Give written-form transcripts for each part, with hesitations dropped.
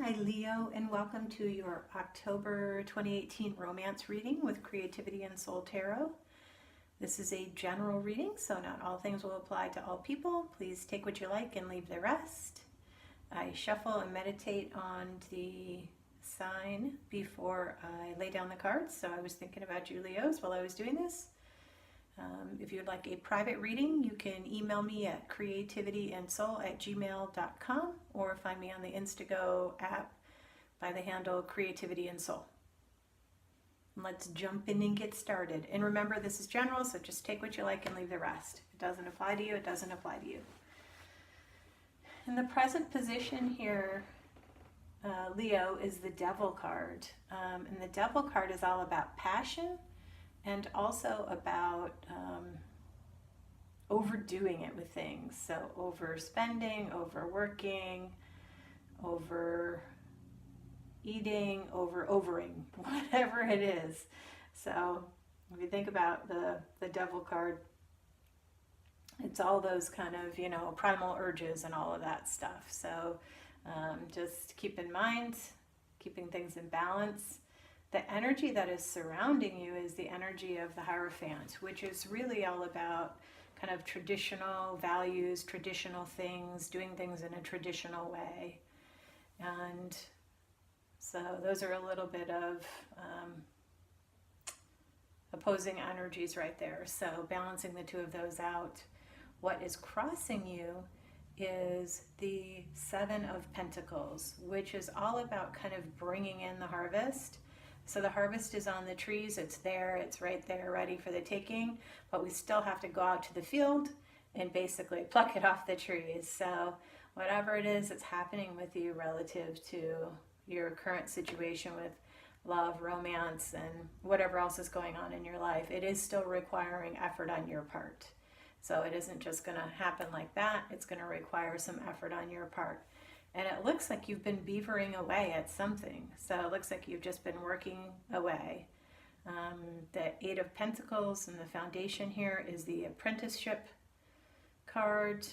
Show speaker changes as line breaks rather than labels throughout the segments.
Hi Leo, and welcome to your October 2018 romance reading with Creativity and Soul Tarot. This is a general reading, so not all things will apply to all people. Please take what you like and leave the rest. I shuffle and meditate on the sign before I lay down the cards, so I was thinking about you Leos while I was doing this. If you'd like a private reading, you can email me at creativityandsoul@gmail.com or find me on the Instantgo app by the handle Creativity and Soul. Let's jump in and get started. And remember, this is general, so just take what you like and leave the rest. If it doesn't apply to you, it doesn't apply to you. In the present position here, Leo, is the Devil card. And the Devil card is all about passion and also about overdoing it with things. So overspending, overworking, overeating, overing, whatever it is. So if you think about the Devil card, it's all those kind of, primal urges and all of that stuff. So just keep in mind, keeping things in balance. The energy that is surrounding you is the energy of the Hierophant, which is really all about kind of traditional values, traditional things, doing things in a traditional way. And so those are a little bit of opposing energies right there. So balancing the two of those out. What is crossing you is the Seven of Pentacles, which is all about kind of bringing in the harvest. So the harvest is on the trees, it's there, it's right there, ready for the taking, but we still have to go out to the field and basically pluck it off the trees. So whatever it is that's happening with you relative to your current situation with love, romance, and whatever else is going on in your life, it is still requiring effort on your part. So it isn't just going to happen like that, it's going to require some effort on your part. And it looks like you've been beavering away at something. So it looks like you've just been working away. The Eight of Pentacles and the foundation here is the apprenticeship card.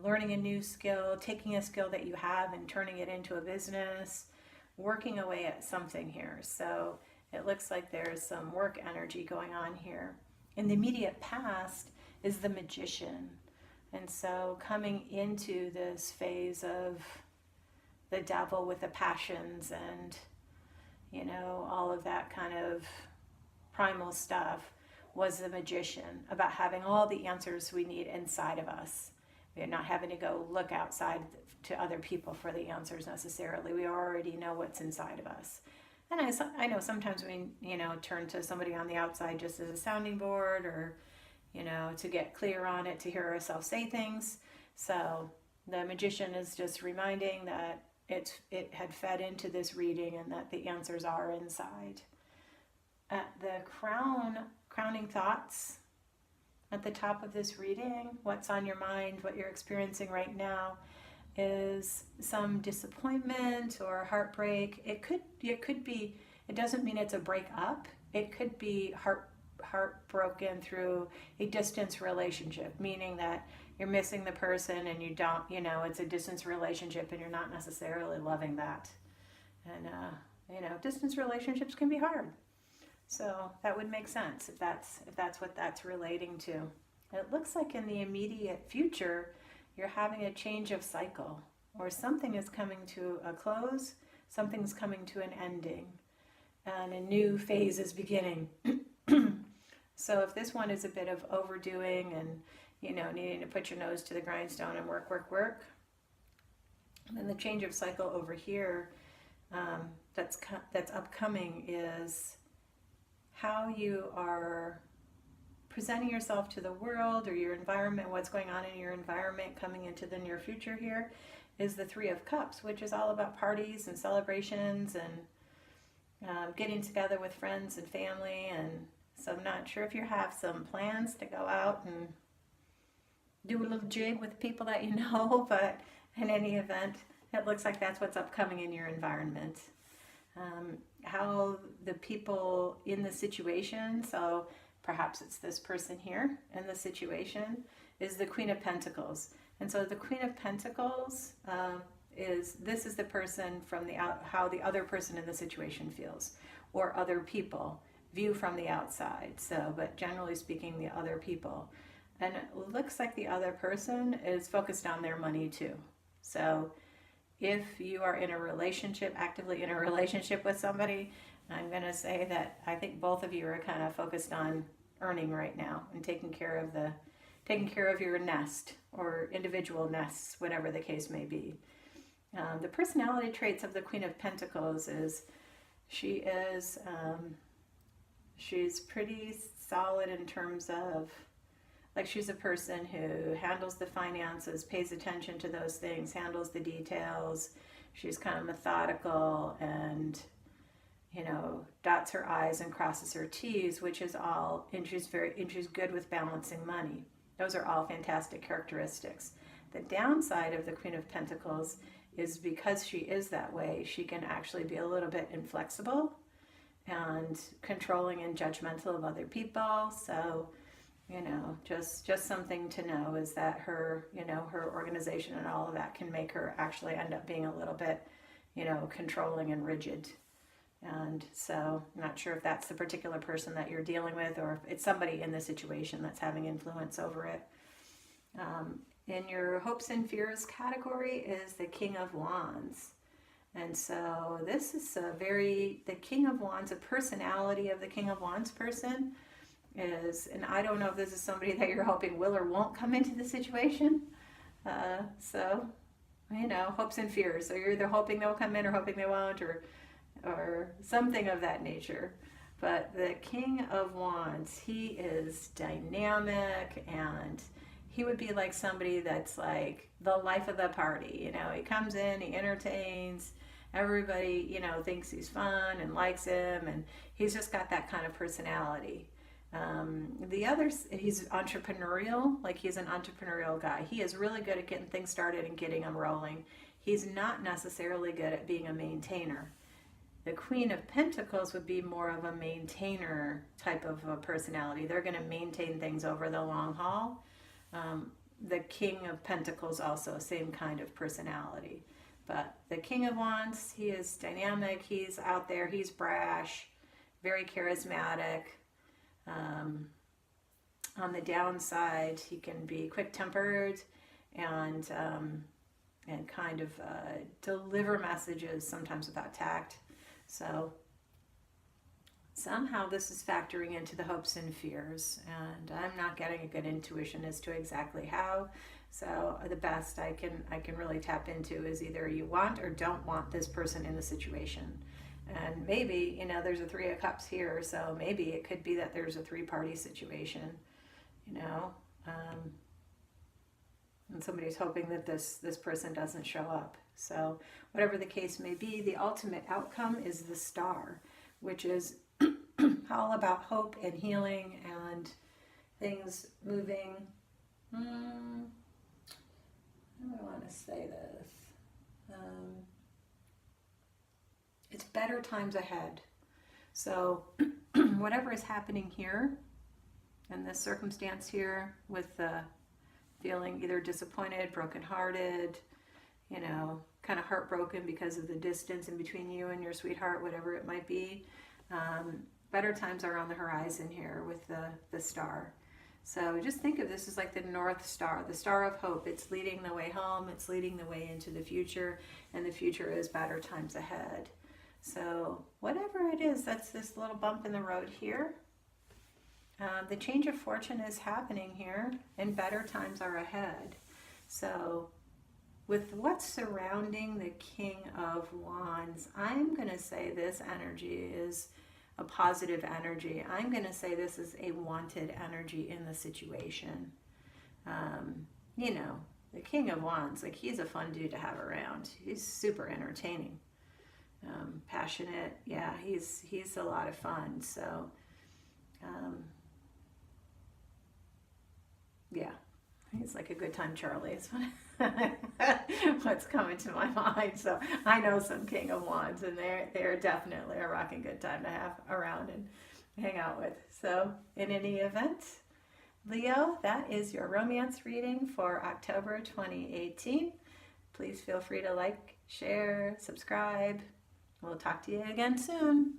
Learning a new skill, taking a skill that you have and turning it into a business. Working away at something here. So it looks like there's some work energy going on here. In the immediate past is the Magician. And so coming into this phase of the Devil with the passions and, all of that kind of primal stuff was the Magician, about having all the answers we need inside of us. We're not having to go look outside to other people for the answers necessarily. We already know what's inside of us. And I know sometimes we, turn to somebody on the outside just as a sounding board or to get clear on it, to hear ourselves say things. So the Magician is just reminding that it had fed into this reading and that the answers are inside. At the crowning thoughts at the top of this reading, what's on your mind, what you're experiencing right now, is some disappointment or heartbreak. It could be, it doesn't mean it's a breakup. It could be heartbroken through a distance relationship, meaning that you're missing the person and you don't, it's a distance relationship and you're not necessarily loving that. And, distance relationships can be hard. So that would make sense if that's what that's relating to. It looks like in the immediate future, you're having a change of cycle, or something is coming to a close, something's coming to an ending, and a new phase is beginning. So if this one is a bit of overdoing and, needing to put your nose to the grindstone and work, then the change of cycle over here that's upcoming is how you are presenting yourself to the world or your environment, what's going on in your environment coming into the near future here is the Three of Cups, which is all about parties and celebrations and getting together with friends and family. And so I'm not sure if you have some plans to go out and do a little jig with people that you know, but in any event, it looks like that's what's upcoming in your environment. How the people in the situation, so perhaps it's this person here in the situation, is the Queen of Pentacles. And so the Queen of Pentacles this is the person from how the other person in the situation feels, or other people view from the outside. So, but generally speaking, the other people. And it looks like the other person is focused on their money too. So if you are in a relationship, actively in a relationship with somebody, I'm going to say that I think both of you are kind of focused on earning right now and taking care of your nest or individual nests, whatever the case may be. The personality traits of the Queen of Pentacles is she's pretty solid in terms of, like, she's a person who handles the finances, pays attention to those things, handles the details. She's kind of methodical and, dots her I's and crosses her T's, which is all, and she's good with balancing money. Those are all fantastic characteristics. The downside of the Queen of Pentacles is because she is that way, she can actually be a little bit inflexible and controlling and judgmental of other people. So, just something to know is that her organization and all of that can make her actually end up being a little bit, controlling and rigid. And so I'm not sure if that's the particular person that you're dealing with, or if it's somebody in the situation that's having influence over it. In your hopes and fears category is the King of Wands. And so this is the King of Wands, a personality of the King of Wands person is, and I don't know if this is somebody that you're hoping will or won't come into the situation. So, hopes and fears. So you're either hoping they'll come in or hoping they won't, or something of that nature. But the King of Wands, he is dynamic, and he would be like somebody that's like the life of the party. He comes in, he entertains, everybody, thinks he's fun and likes him, and he's just got that kind of personality. The others, he's entrepreneurial, like he's an entrepreneurial guy. He is really good at getting things started and getting them rolling. He's not necessarily good at being a maintainer. The Queen of Pentacles would be more of a maintainer type of a personality. They're going to maintain things over the long haul. The King of Pentacles also, same kind of personality. But the King of Wands, he is dynamic, he's out there, he's brash, very charismatic. On the downside, he can be quick-tempered and kind of deliver messages sometimes without tact. So somehow this is factoring into the hopes and fears, and I'm not getting a good intuition as to exactly how. So the best I can really tap into is either you want or don't want this person in the situation. And maybe, there's a Three of Cups here, so maybe it could be that there's a three-party situation, and somebody's hoping that this person doesn't show up. So whatever the case may be, the ultimate outcome is the Star, which is all about hope and healing and things moving. How do I want to say this? It's better times ahead. So whatever is happening here in this circumstance here, with the feeling either disappointed, brokenhearted, kind of heartbroken because of the distance in between you and your sweetheart, whatever it might be, better times are on the horizon here with the Star. So just think of this as like the North Star, the Star of Hope. It's leading the way home, it's leading the way into the future, and the future is better times ahead. So whatever it is, that's this little bump in the road here. The change of fortune is happening here, and better times are ahead. So with what's surrounding the King of Wands, I'm going to say this energy is a positive energy. I'm going to say this is a wanted energy in the situation. The King of Wands, like, he's a fun dude to have around. He's super entertaining. Passionate, yeah, he's a lot of fun. So yeah, he's like a good time Charlie is what's coming to my mind. So I know some King of Wands, and they're definitely a rocking good time to have around and hang out with. So in any event, Leo, that is your romance reading for October 2018. Please feel free to like, share, subscribe. We'll talk to you again soon.